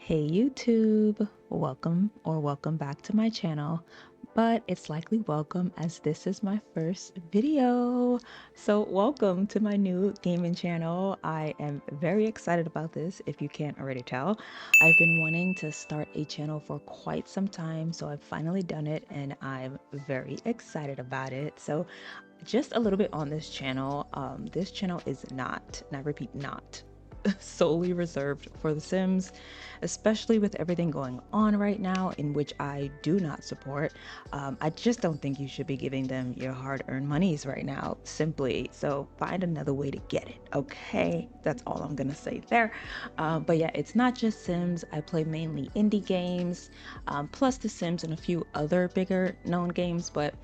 Hey YouTube, welcome back to my channel, but it's likely welcome as this is my first video. So welcome to my new gaming channel. I am very excited about this if you can't already tell. I've been wanting to start a channel for quite some time, so I've finally done it and I'm very excited about it. So just a little bit on this channel. This channel is not, and I repeat, not solely reserved for The Sims, especially with everything going on right now, in which I do not support. I just don't think you should be giving them your hard-earned monies right now, simply. So find another way to get it, okay? That's all I'm gonna say there. But yeah, it's not just Sims. I play mainly indie games, plus The Sims and a few other bigger known games, but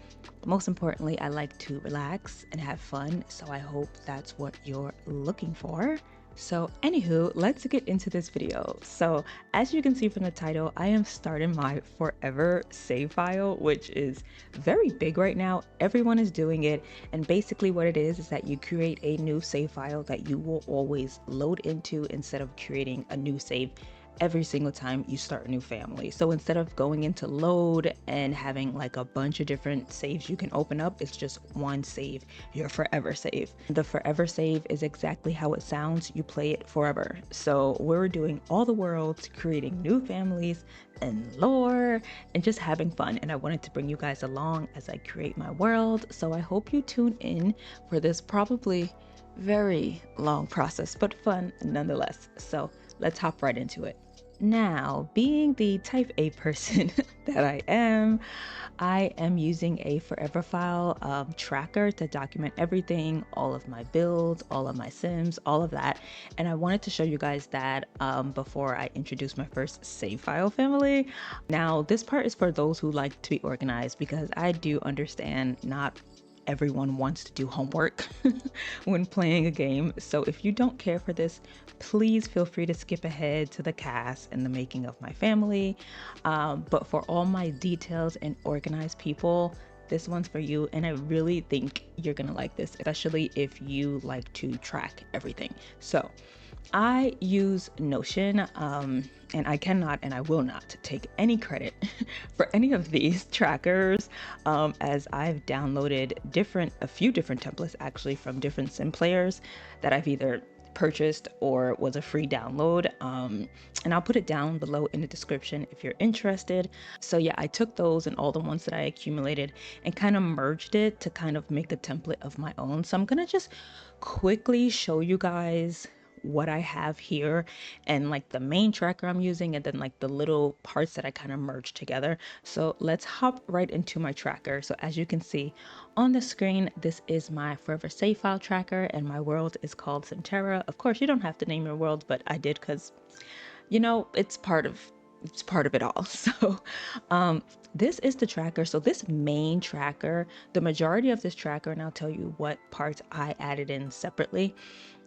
most importantly, I like to relax and have fun, so I hope that's what you're looking for. So anywho, let's get into this video. So as you can see from the title, I am starting my forever save file, which is very big right now. Everyone is doing it. And basically what it is that you create a new save file that you will always load into instead of creating a new save every single time you start a new family. So instead of going into load and having like a bunch of different saves you can open up, it's just one save, your forever save. The forever save is exactly how it sounds. You play it forever. So we're doing all the worlds, creating new families and lore and just having fun. And I wanted to bring you guys along as I create my world. So I hope you tune in for this probably very long process, but fun nonetheless. So let's hop right into it. Now, being the type A person that I am using a forever file tracker to document everything, all of my builds, all of my sims, all of that. And I wanted to show you guys that before I introduce my first save file family. Now, this part is for those who like to be organized because I do understand not everyone wants to do homework when playing a game. So if you don't care for this, please feel free to skip ahead to the cast and the making of my family. But for all my details and organized people, this one's for you. And I really think you're gonna like this, especially if you like to track everything. So I use Notion, and I cannot and I will not take any credit for any of these trackers, as I've downloaded a few different templates actually from different sim players that I've either purchased or was a free download, and I'll put it down below in the description if you're interested. So yeah, I took those and all the ones that I accumulated and kind of merged it to kind of make a template of my own. So I'm gonna just quickly show you guys what I have here and like the main tracker I'm using and then like the little parts that I kind of merged together. So let's hop right into my tracker. So as you can see on the screen, this is my forever save file tracker and my world is called Simterra. Of course, you don't have to name your world, but I did because, you know, it's part of it all. So this is the tracker. So this main tracker, the majority of this tracker, and I'll tell you what parts I added in separately,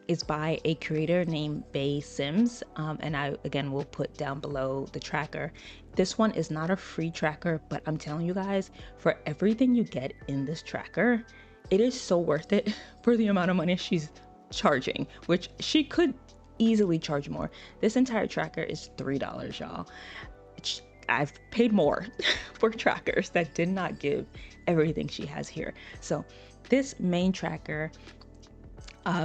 is by a creator named Bay Sims, and I again will put down below the tracker. This one is not a free tracker, but I'm telling you guys, for everything you get in this tracker, it is so worth it for the amount of money she's charging, which she could easily charge more. This entire tracker is $3, y'all. I've paid more for trackers that did not give everything she has here. So this main tracker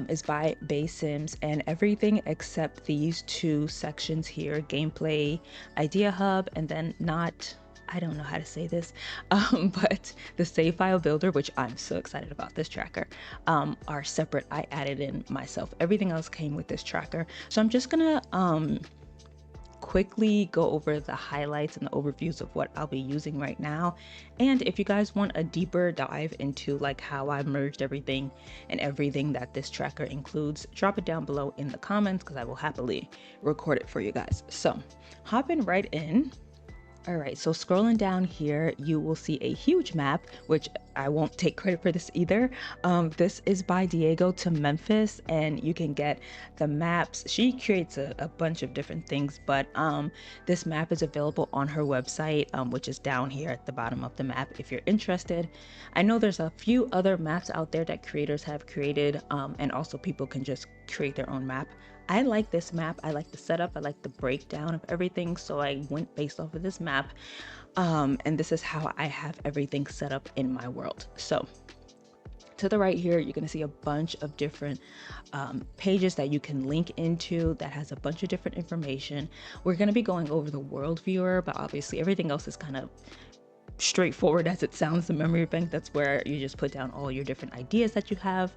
is by Bay Sims, and everything except these two sections here, gameplay, idea hub, and then I don't know how to say this, but the save file builder, which I'm so excited about this tracker, are separate. I added in myself. Everything else came with this tracker. So I'm just gonna quickly go over the highlights and the overviews of what I'll be using right now. And if you guys want a deeper dive into like how I merged everything and everything that this tracker includes, drop it down below in the comments because I will happily record it for you guys. So hopping right in. All right, so scrolling down here, you will see a huge map, which I won't take credit for this either. This is by Diego to Memphis, and you can get the maps. She creates a bunch of different things, but this map is available on her website, which is down here at the bottom of the map if you're interested. I know there's a few other maps out there that creators have created, and also people can just create their own map. I like this map. I like the setup. I like the breakdown of everything. So I went based off of this map. And this is how I have everything set up in my world. So to the right here, you're going to see a bunch of different pages that you can link into that has a bunch of different information. We're going to be going over the world viewer, but obviously everything else is kind of straightforward as it sounds. The memory bank, that's where you just put down all your different ideas that you have.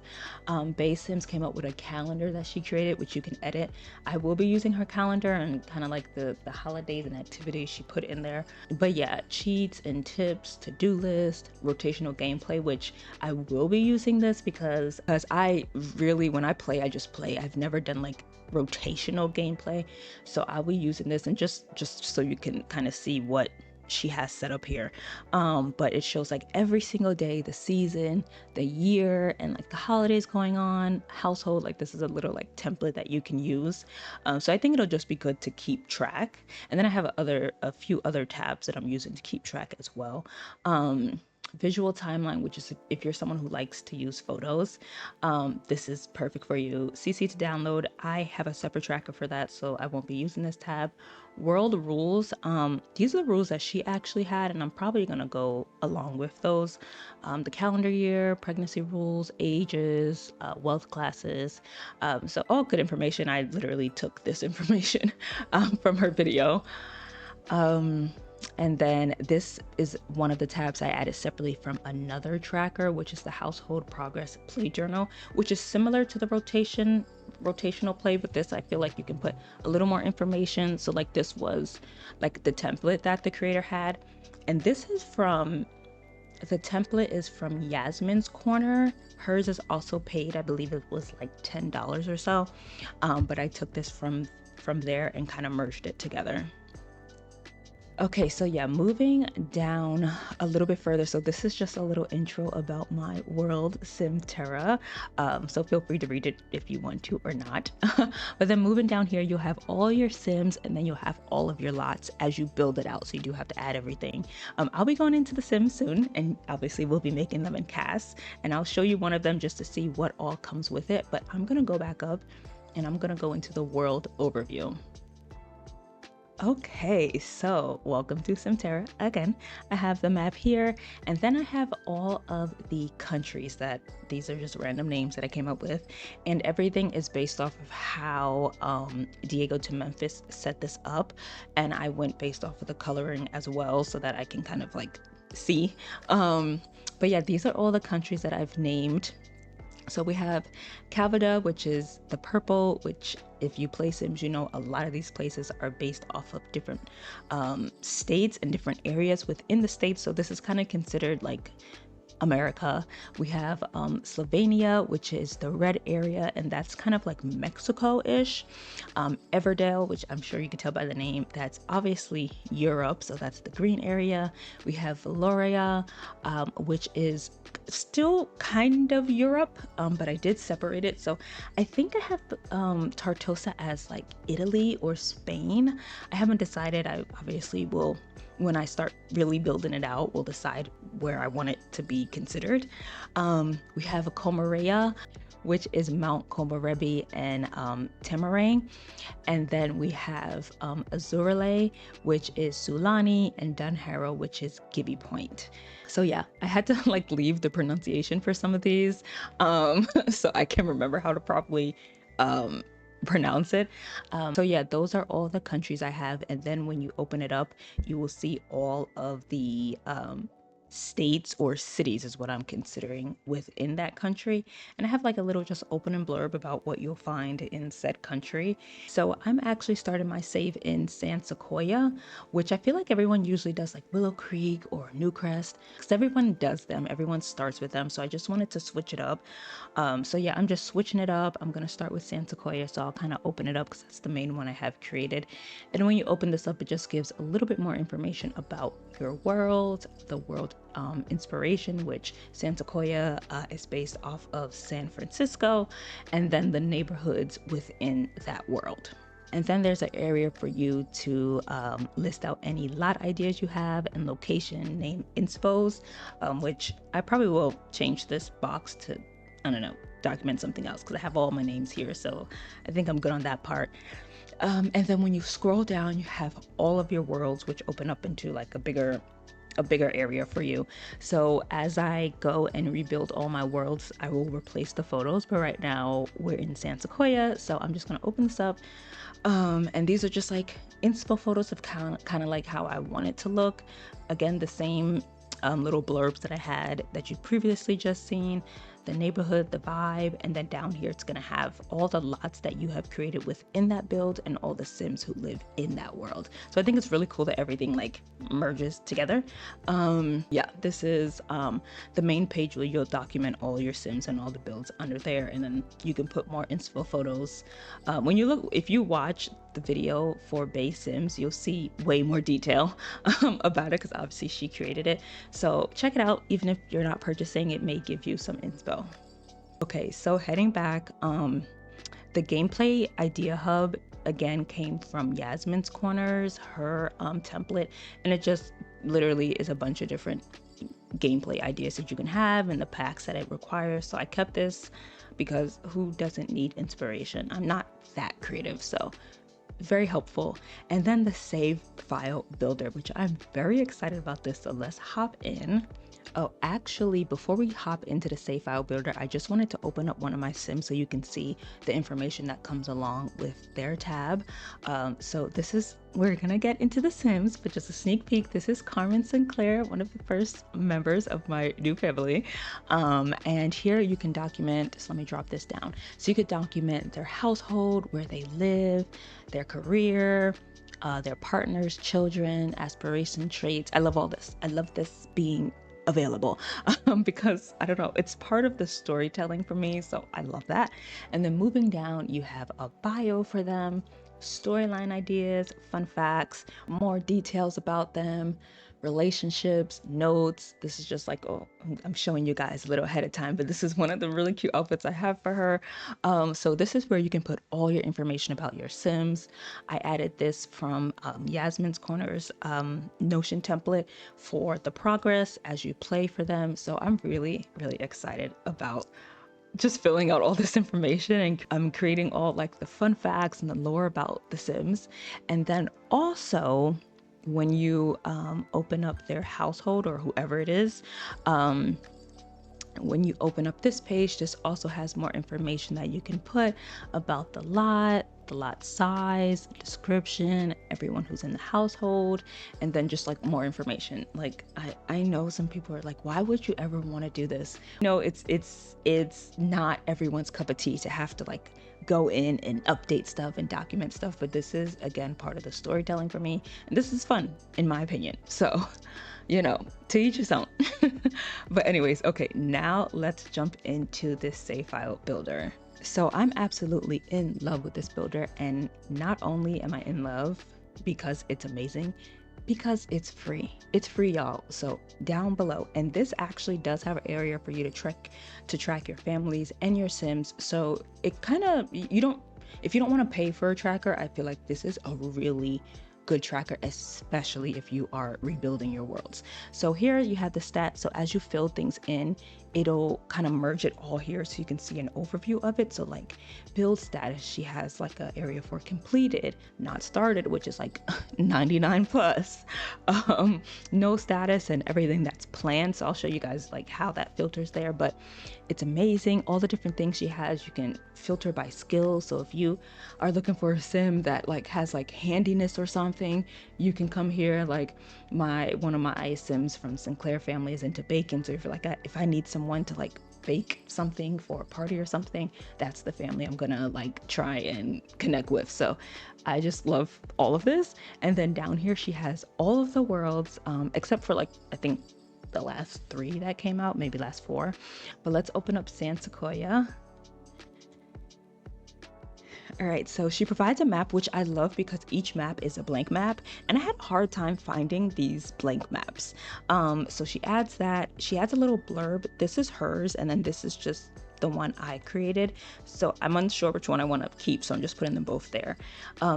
Base Sims came up with a calendar that she created, which you can edit. I will be using her calendar and kind of like the holidays and activities she put in there. But yeah, cheats and tips, to-do list, rotational gameplay, which I will be using this because I really, when I play, I just play. I've never done like rotational gameplay, so I'll be using this, and just so you can kind of see what she has set up here. But it shows like every single day, the season, the year, and like the holidays going on, household. Like this is a little like template that you can use. So I think it'll just be good to keep track. And then I have a few other tabs that I'm using to keep track as well. Visual timeline, which is if you're someone who likes to use photos, this is perfect for you. CC to download, I have a separate tracker for that, so I won't be using this tab. World rules, these are the rules that she actually had, and I'm probably gonna go along with those. The calendar year, pregnancy rules, ages, wealth classes, so all good information. I literally took this information from her video. And then this is one of the tabs I added separately from another tracker, which is the household progress play journal, which is similar to the rotational play. But this, I feel like you can put a little more information. So like this was like the template that the creator had. And this is from, the template is from Yasmin's Corner. Hers is also paid. I believe it was like $10 or so. But I took this from there and kind of merged it together. Okay, so yeah, moving down a little bit further. So this is just a little intro about my world, Simterra. So feel free to read it if you want to or not. But then moving down here, you'll have all your Sims, and then you'll have all of your lots as you build it out. So you do have to add everything. I'll be going into the Sims soon, and obviously we'll be making them in CAS, and I'll show you one of them just to see what all comes with it. But I'm gonna go back up and I'm gonna go into the world overview. Okay, so welcome to Simterra again. I have the map here, and then I have all of the countries that these are just random names that I came up with, and everything is based off of how Diego to Memphis set this up, and I went based off of the coloring as well so that I can kind of like see. But yeah, these are all the countries that I've named. So we have Calvada, which is the purple, which if you play Sims, you know a lot of these places are based off of different states and different areas within the states. So this is kind of considered like America. We have Slovenia, which is the red area, and that's kind of like Mexico-ish. Everdale, which I'm sure you can tell by the name, that's obviously Europe, so that's the green area. We have Valoria, which is still kind of Europe, but I did separate it. So I think I have Tartosa as like Italy or Spain. I haven't decided. I obviously will, when I start really building it out, we'll decide where I want it to be considered. We have Comarea, which is Mount Comarebi and Temarang. And then we have Azurale, which is Sulani, and Dunharrow, which is Gibby Point. So yeah, I had to like leave the pronunciation for some of these, so I can remember how to properly pronounce it. So yeah, those are all the countries I have, and then when you open it up, you will see all of the states or cities is what I'm considering within that country. And I have like a little just open and blurb about what you'll find in said country. So I'm actually starting my save in San Sequoia, which I feel like everyone usually does, like Willow Creek or Newcrest, because everyone does them, everyone starts with them. So I just wanted to switch it up. So yeah, I'm just switching it up. I'm gonna start with San Sequoia, so I'll kind of open it up because that's the main one I have created. And when you open this up, it just gives a little bit more information about your world, the world inspiration, which San Sequoia is based off of San Francisco, and then the neighborhoods within that world. And then there's an area for you to list out any lot ideas you have and location name inspos, which I probably will change this box to, I don't know, document something else because I have all my names here. So I think I'm good on that part. And then when you scroll down, you have all of your worlds, which open up into like a bigger area for you. So as I go and rebuild all my worlds, I will replace the photos, but right now we're in San Sequoia, so I'm just gonna open this up. And these are just like inspo photos of kind of like how I want it to look. Again, the same little blurbs that I had that you previously just seen, the neighborhood, the vibe, and then down here it's gonna have all the lots that you have created within that build and all the Sims who live in that world. So I think it's really cool that everything like merges together. Yeah, this is the main page where you'll document all your Sims and all the builds under there, and then you can put more inspo photos. When you look, if you watch the video for Bay Sims, you'll see way more detail about it because obviously she created it. So check it out. Even if you're not purchasing, it may give you some inspo. Okay, so heading back, the gameplay idea hub again came from Yasmin's Corners, her template, and it just literally is a bunch of different gameplay ideas that you can have and the packs that it requires. So I kept this because who doesn't need inspiration? I'm not that creative, so very helpful. And then the save file builder, which I'm very excited about this, so let's hop in. Oh, actually, before we hop into the save file builder, I just wanted to open up one of my Sims so you can see the information that comes along with their tab. So this is, we're gonna get into the Sims, but just a sneak peek. This is Carmen Sinclair, one of the first members of my new family. And here you can document, so let me drop this down. So you could document their household, where they live, their career, their partners, children, aspiration traits. I love all this. I love this being available because I don't know, it's part of the storytelling for me, so I love that. And then moving down, you have a bio for them, storyline ideas, fun facts, more details about them, relationships, notes. This is just like, oh, I'm showing you guys a little ahead of time, but this is one of the really cute outfits I have for her. So this is where you can put all your information about your Sims. I added this from Yasmin's Corners Notion template for the progress as you play for them. So I'm really, really excited about just filling out all this information, and I'm creating all like the fun facts and the lore about the Sims. And then also when you open up their household or whoever it is, when you open up this page, this also has more information that you can put about the lot size, description, everyone who's in the household, and then just like more information. Like I know some people are like, why would you ever want to do this? No, it's not everyone's cup of tea to have to like go in and update stuff and document stuff, but this is again part of the storytelling for me, and this is fun in my opinion. So you know, to each his own. But anyways, okay, now let's jump into this save file builder. So I'm absolutely in love with this builder, and not only am I in love because it's amazing, because it's free. It's free, y'all. So down below, and this actually does have an area for you to track your families and your Sims. So it kind of, you don't, if you don't want to pay for a tracker, I feel like this is a really good tracker, especially if you are rebuilding your worlds. So here you have the stats. So as you fill things in, it'll kind of merge it all here so you can see an overview of it. So like build status, she has like an area for completed, not started, which is like 99 plus, no status, and everything that's planned. So I'll show you guys like how that filters there, but it's amazing. All the different things she has, you can filter by skills. So if you are looking for a Sim that like has like handiness or something, you can come here. Like one of my Sims from Sinclair family is into baking. So if you're like, if I need someone to like bake something for a party or something, that's the family I'm gonna like try and connect with. So I just love all of this. And then down here, she has all of the worlds, except for like, I think the last 3 that came out, maybe last 4. But let's open up San Sequoia. All right, so she provides a map, which I love because each map is a blank map, and I had a hard time finding these blank maps. So she adds that, she adds a little blurb. This is hers, and then this is just the one I created. So I'm unsure which one I want to keep, so I'm just putting them both there.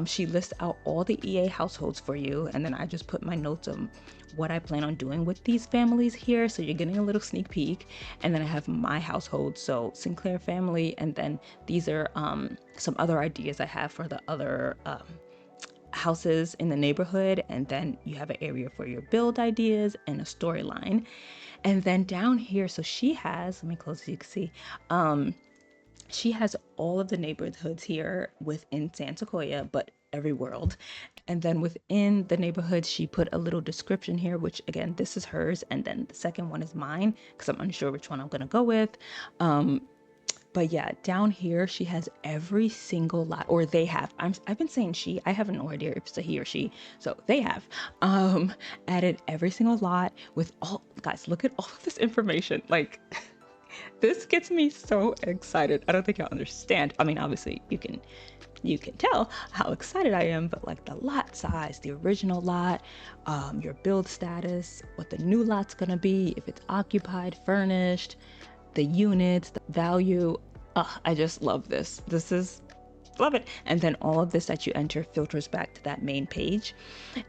She lists out all the EA households for you, and then I just put my notes on what I plan on doing with these families here. So you're getting a little sneak peek. And then I have my household, so Sinclair family, and then these are some other ideas I have for the other houses in the neighborhood. And then you have an area for your build ideas and a storyline. And then down here, so she has, let me close so you can see, she has all of the neighborhoods here within Santa Sequoia, but every world. And then within the neighborhood, she put a little description here, which again, this is hers. And then the second one is mine because I'm unsure which one I'm going to go with. But yeah, down here, she has every single lot, or they have. I've been saying she, I have no idea if it's a he or she. So they have added every single lot with all, guys, look at all of this information. Like, this gets me so excited. I don't think y'all understand. I mean, obviously you can tell how excited I am, but like the lot size, the original lot, your build status, what the new lot's gonna be, if it's occupied, furnished, the units, the value. I just love this. Love it. And then all of this that you enter filters back to that main page.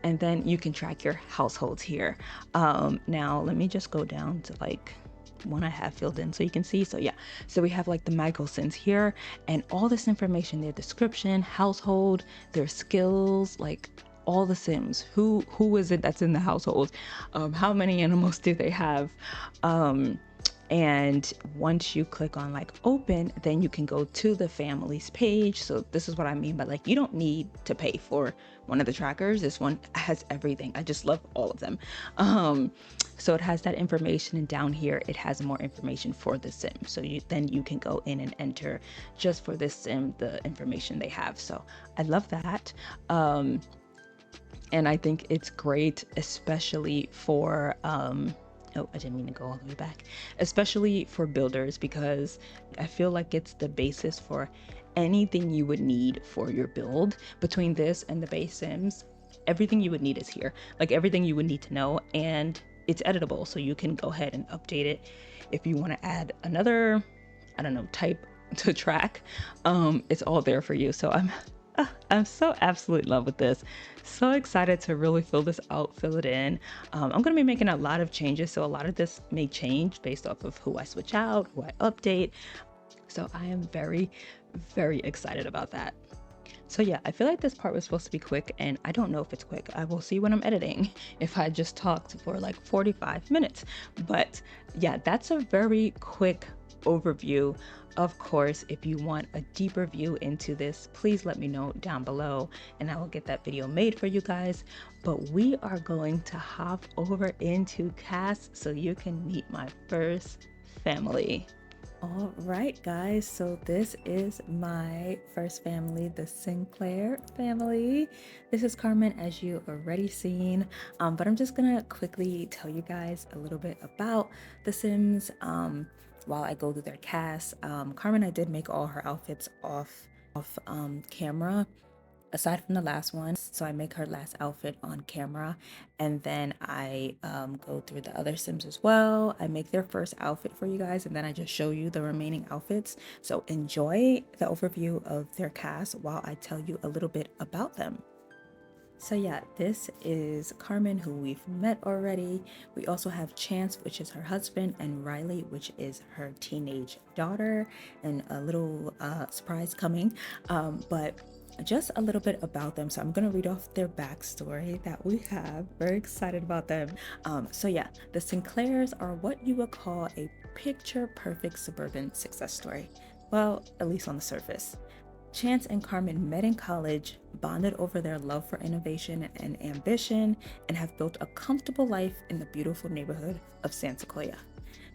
And then you can track your households here. Now let me just go down to like one I have filled in so you can see. So yeah, so we have like the Michaelsons here and all this information, their description, household, their skills, like all the Sims, who is it that's in the household, how many animals do they have, and once you click on like open, then you can go to the families page. So this is what I mean by like, you don't need to pay for one of the trackers. This one has everything. I just love all of them. So it has that information, and down here it has more information for the sim. So then you can go in and enter just for this sim the information they have. So I love that. And I think it's great, especially for oh, I didn't mean to go all the way back, especially for builders, because I feel like it's the basis for anything you would need for your build. Between this and the base sims, everything you would need is here, like everything you would need to know, and it's editable, so you can go ahead and update it if you want to add another, I don't know, type to track. It's all there for you. So I'm so absolutely in love with this. So excited to really fill this out, fill it in. I'm going to be making a lot of changes, so a lot of this may change based off of who I switch out, who I update. So I am very, very excited about that. So yeah, I feel like this part was supposed to be quick, and I don't know if it's quick. I will see when I'm editing if I just talked for like 45 minutes. But yeah, that's a very quick overview. Of course, if you want a deeper view into this, please let me know down below and I will get that video made for you guys. But we are going to hop over into cast so you can meet my first family. All right, guys, so this is my first family, the Sinclair family. This is Carmen, as you already seen, but I'm just gonna quickly tell you guys a little bit about the Sims while I go through their cast. Carmen, I did make all her outfits off camera, aside from the last one. So I make her last outfit on camera, and then I go through the other Sims as well. I make their first outfit for you guys, and then I just show you the remaining outfits. So enjoy the overview of their cast while I tell you a little bit about them. So yeah, this is Carmen, who we've met already. We also have Chance, which is her husband, and Riley, which is her teenage daughter, and a little surprise coming. But just a little bit about them. So I'm going to read off their backstory that we have. Very excited about them. So yeah, the Sinclairs are what you would call a picture perfect suburban success story. Well, at least on the surface. Chance and Carmen met in college, bonded over their love for innovation and ambition, and have built a comfortable life in the beautiful neighborhood of Santa Sequoia.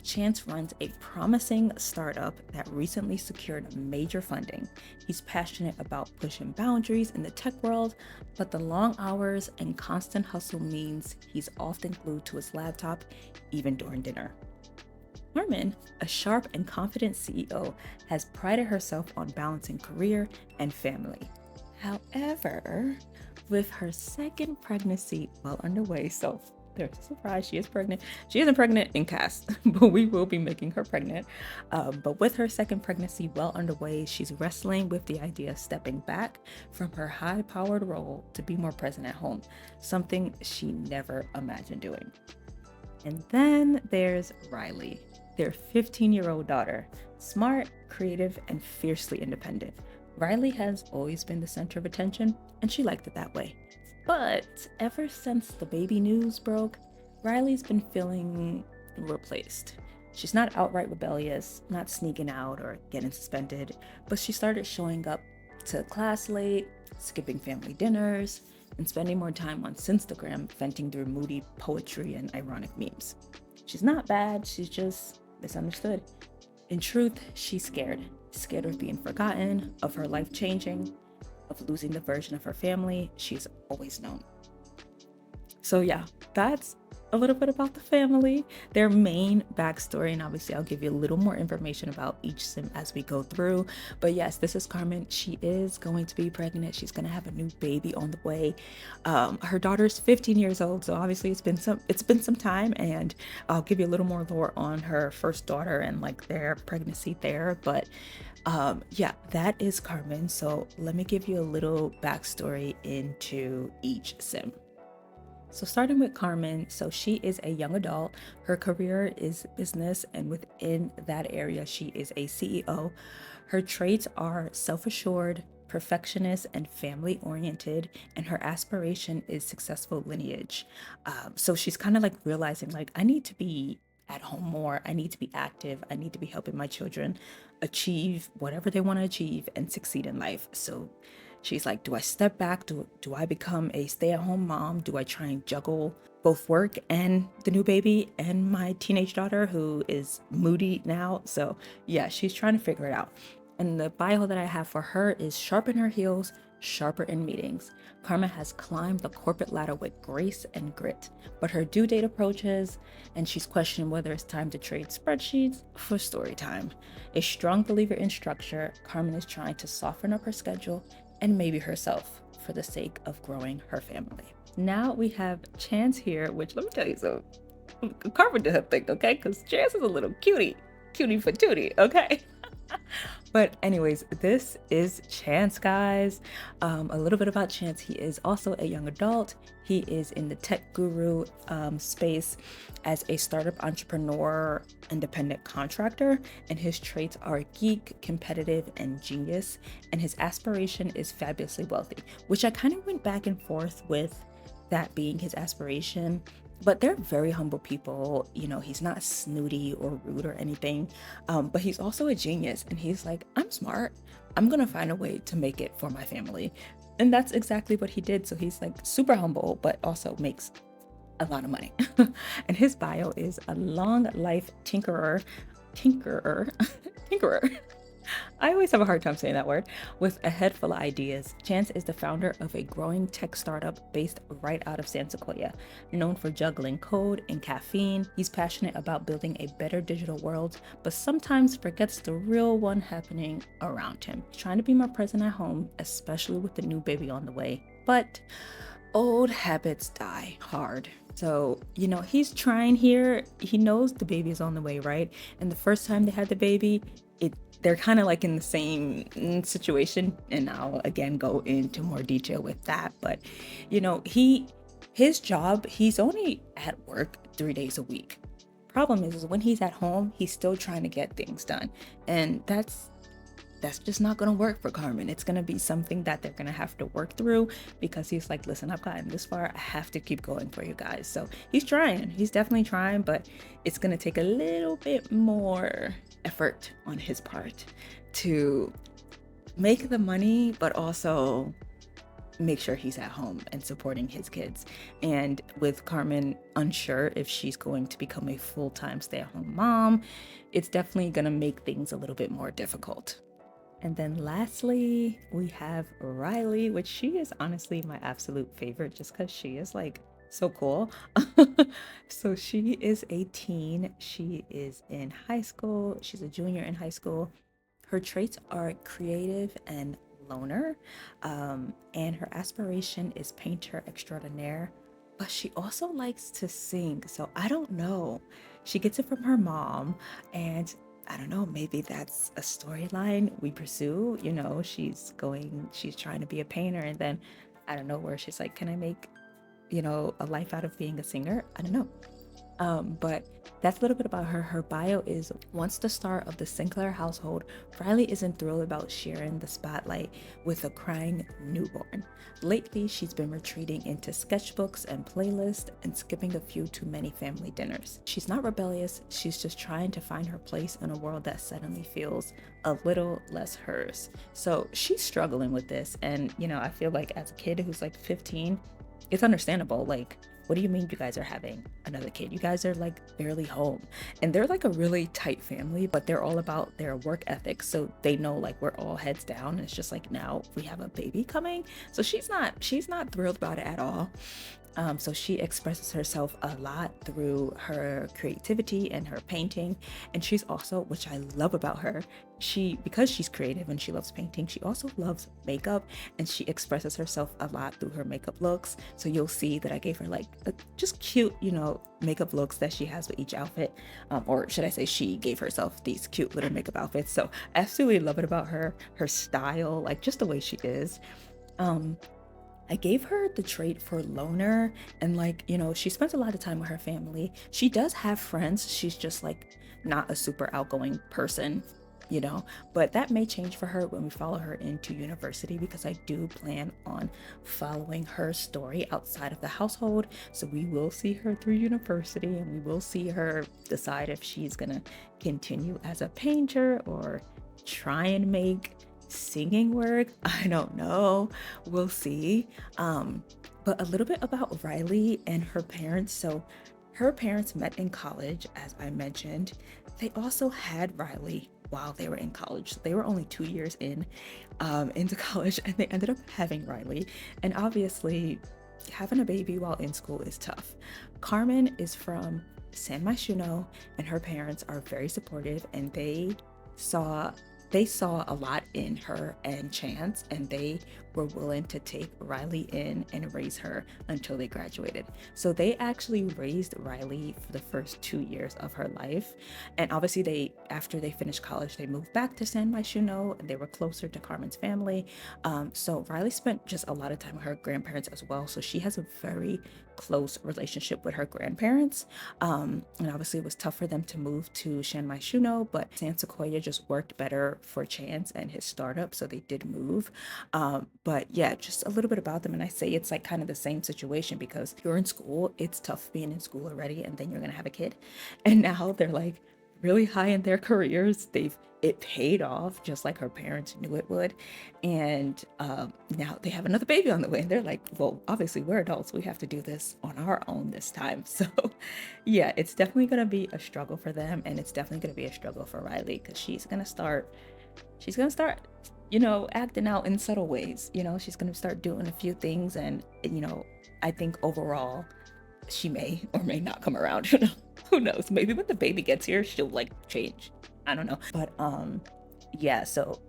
Chance runs a promising startup that recently secured major funding. He's passionate about pushing boundaries in the tech world, but the long hours and constant hustle means he's often glued to his laptop, even during dinner. Carmen, a sharp and confident CEO, has prided herself on balancing career and family. However, with her second pregnancy well underway, so there's a surprise, she is pregnant. She isn't pregnant in cast, but we will be making her pregnant. But with her second pregnancy well underway, she's wrestling with the idea of stepping back from her high powered role to be more present at home, something she never imagined doing. And then there's Riley, their 15-year-old daughter, smart, creative, and fiercely independent. Riley has always been the center of attention, and she liked it that way. But ever since the baby news broke, Riley's been feeling replaced. She's not outright rebellious, not sneaking out or getting suspended, but she started showing up to class late, skipping family dinners, and spending more time on Instagram venting through moody poetry and ironic memes. She's not bad, she's just misunderstood. In truth, she's scared. Scared of being forgotten, of her life changing, of losing the version of her family she's always known. So yeah, that's a little bit about the family, their main backstory, and obviously I'll give you a little more information about each sim as we go through. But yes, this is Carmen. She is going to be pregnant. She's going to have a new baby on the way. Her daughter's 15 years old, so obviously it's been some time, and I'll give you a little more lore on her first daughter and like their pregnancy there. But yeah, that is Carmen. So let me give you a little backstory into each sim. So starting with Carmen, so she is a young adult. Her career is business, and within that area, she is a CEO. Her traits are self-assured, perfectionist, and family-oriented, and her aspiration is successful lineage. So she's kind of like realizing, like, I need to be at home more. I need to be active. I need to be helping my children achieve whatever they want to achieve and succeed in life. So she's like, do I step back? Do I become a stay-at-home mom? Do I try and juggle both work and the new baby and my teenage daughter who is moody now? So yeah, she's trying to figure it out. And the bio that I have for her is sharpen her heels, sharper in meetings. Karma has climbed the corporate ladder with grace and grit, but her due date approaches and she's questioning whether it's time to trade spreadsheets for story time. A strong believer in structure, Carmen is trying to soften up her schedule and maybe herself for the sake of growing her family. Now we have Chance here, which let me tell you something. Carmen did her thing, okay? Because Chance is a little cutie for tootie, okay? But anyways, this is Chance, guys. A little bit about Chance. He is also a young adult. He is in the tech guru space as a startup entrepreneur, independent contractor, and his traits are geek, competitive, and genius. And his aspiration is fabulously wealthy, which I kind of went back and forth with that being his aspiration. But they're very humble people. You know, he's not snooty or rude or anything, but he's also a genius. And he's like, I'm smart. I'm going to find a way to make it for my family. And that's exactly what he did. So he's like super humble, but also makes a lot of money. And his bio is a long life tinkerer. Tinkerer. I always have a hard time saying that word. With a head full of ideas, Chance is the founder of a growing tech startup based right out of San Sequoia. Known for juggling code and caffeine, he's passionate about building a better digital world, but sometimes forgets the real one happening around him. He's trying to be more present at home, especially with the new baby on the way. But old habits die hard. So, you know, he's trying here. He knows the baby is on the way, right? And the first time they had the baby, they're kind of like in the same situation, and I'll again go into more detail with that. But you know, his job, he's only at work 3 days a week. Problem is when he's at home, he's still trying to get things done, and that's just not going to work for Carmen. It's going to be something that they're going to have to work through, because he's like, listen, I've gotten this far. I have to keep going for you guys. So he's trying. He's definitely trying, but it's going to take a little bit more effort on his part to make the money, but also make sure he's at home and supporting his kids. And with Carmen unsure if she's going to become a full-time stay-at-home mom, it's definitely going to make things a little bit more difficult. And then lastly, we have Riley, which she is honestly my absolute favorite, just because she is like So cool. So she is 18. She is in high school. She's a junior in high school. Her traits are creative and loner, and her aspiration is painter extraordinaire. But she also likes to sing. So I don't know. She gets it from her mom, and I don't know, maybe that's a storyline we pursue. She's trying to be a painter, and then I don't know where she's like, can I make a life out of being a singer? I don't know. But that's a little bit about her. Her bio is once the star of the Sinclair household, Riley isn't thrilled about sharing the spotlight with a crying newborn. Lately, she's been retreating into sketchbooks and playlists and skipping a few too many family dinners. She's not rebellious, she's just trying to find her place in a world that suddenly feels a little less hers. So she's struggling with this. And, I feel like as a kid who's like 15, it's understandable. Like, what do you mean you guys are having another kid? You guys are like barely home. And they're like a really tight family, but they're all about their work ethic. So they know like we're all heads down. And it's just like now we have a baby coming. So she's not thrilled about it at all. So she expresses herself a lot through her creativity and her painting. And she's also, which I love about her, because she's creative and she loves painting, she also loves makeup, and she expresses herself a lot through her makeup looks. So you'll see that I gave her like just cute, makeup looks that she has with each outfit. Or should I say she gave herself these cute little makeup outfits. So I absolutely love it about her style, like just the way she is. Um, I gave her the trait for loner, and like, she spends a lot of time with her family. She does have friends. She's just like not a super outgoing person, you know, but that may change for her when we follow her into university, because I do plan on following her story outside of the household. So we will see her through university, and we will see her decide if she's gonna continue as a painter or try and make singing work. I don't know. We'll see. But a little bit about Riley and her parents. So her parents met in college, as I mentioned. They also had Riley while they were in college. So they were only 2 years into college, and they ended up having Riley. And obviously, having a baby while in school is tough. Carmen is from San Myshuno, and her parents are very supportive, and saw they saw a lot in her and Chance, and they were willing to take Riley in and raise her until they graduated. So they actually raised Riley for the first 2 years of her life. And obviously after they finished college, they moved back to San Myshuno, and they were closer to Carmen's family. So Riley spent just a lot of time with her grandparents as well. So she has a very close relationship with her grandparents. And obviously it was tough for them to move to San Myshuno, but San Sequoia just worked better for Chance and his startup, so they did move. But yeah, just a little bit about them. And I say it's like kind of the same situation, because you're in school, it's tough being in school already, and then you're gonna have a kid. And now they're like really high in their careers. It paid off just like her parents knew it would. And now they have another baby on the way. And they're like, well, obviously we're adults. We have to do this on our own this time. So yeah, it's definitely going to be a struggle for them. And it's definitely going to be a struggle for Riley, because she's going to start acting out in subtle ways. She's going to start doing a few things. And, I think overall she may or may not come around. Who knows? Maybe when the baby gets here, she'll like change. I don't know. But yeah, so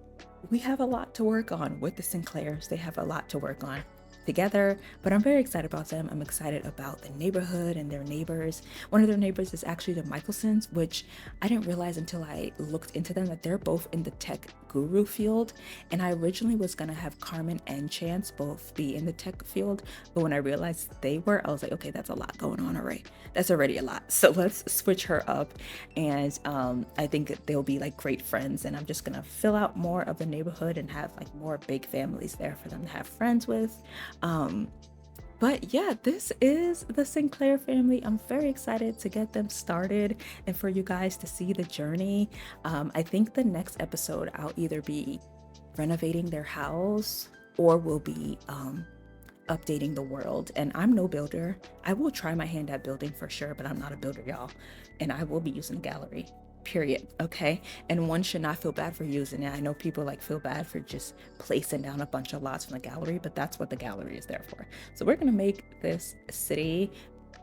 we have a lot to work on with the Sinclairs. They have a lot to work on together, but I'm very excited about them. I'm excited about the neighborhood and their neighbors. One of their neighbors is actually the Michelsons, which I didn't realize until I looked into them, that they're both in the tech guru field. And I originally was gonna have Carmen and Chance both be in the tech field, but when I realized they were, I was like, okay, that's a lot going on. All right, that's already a lot. So let's switch her up. And I think they'll be like great friends, and I'm just gonna fill out more of the neighborhood and have like more big families there for them to have friends with. But yeah, this is the Sinclair family. I'm very excited to get them started and for you guys to see the journey. I think the next episode I'll either be renovating their house, or we'll be updating the world. And I'm no builder. I will try my hand at building for sure, but I'm not a builder, y'all. And I will be using a gallery. period. Okay, and one should not feel bad for using it. I know people like feel bad for just placing down a bunch of lots from the gallery, but that's what the gallery is there for. So we're gonna make this city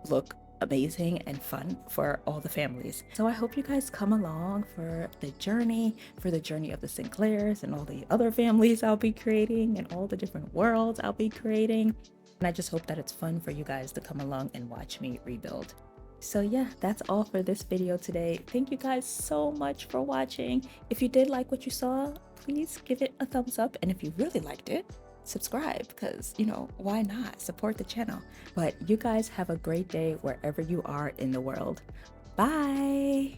look amazing and fun for all the families. So I hope you guys come along for the journey of the Sinclairs and all the other families I'll be creating and all the different worlds I'll be creating. And I just hope that it's fun for you guys to come along and watch me rebuild. So yeah, that's all for this video today. Thank you guys so much for watching. If you did like what you saw, please give it a thumbs up. And if you really liked it, subscribe, because why not support the channel. But you guys have a great day wherever you are in the world. Bye.